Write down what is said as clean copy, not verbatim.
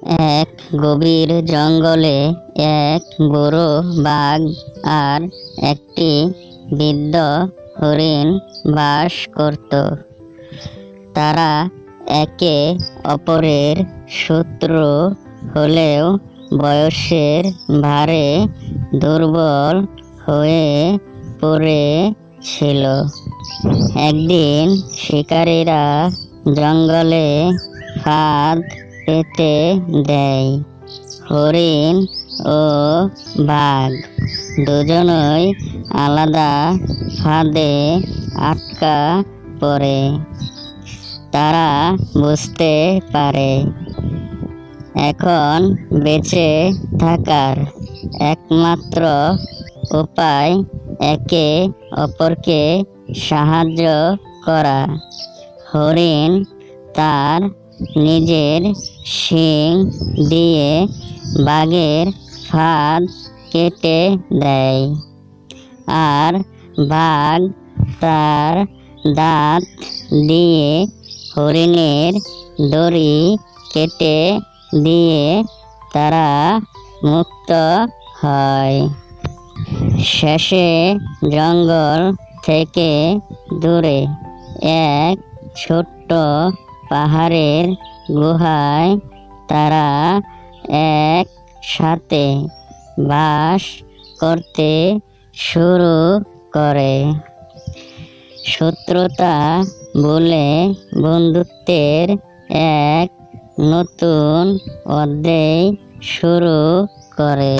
এক গভীর জঙ্গলে এক বুড়ো বাঘ আর একটি বৃদ্ধ হরিণ বাস করত। তারা একে অপরের শত্রু হলেও বয়সের ভারে দুর্বল হয়ে পড়েছিল। একদিন শিকারীরা জঙ্গলে ফাঁদ পেতে দেয়। হরিণ ও বাঘ দুজনই আলাদা ফাঁদে আটকা পড়ে। তারা বুঝতে পারে এখন বেঁচে থাকার একমাত্র উপায় একে অপরকে সাহায্য করা। হরিণ তার নিজের শিং দিয়ে বাঘের ফাঁদ কেটে দেয়, আর বাঘ তার দাঁত দিয়ে হরিণের দড়ি কেটে দিয়ে তারা মুক্ত হয়। শেষে জঙ্গল থেকে দূরে এক ছোট্ট পাহাড়ের গুহায় তারা একসাথে বাস করতে শুরু করে। শত্রুতা ভুলে বন্ধুত্বের এক নতুন অধ্যায় শুরু করে।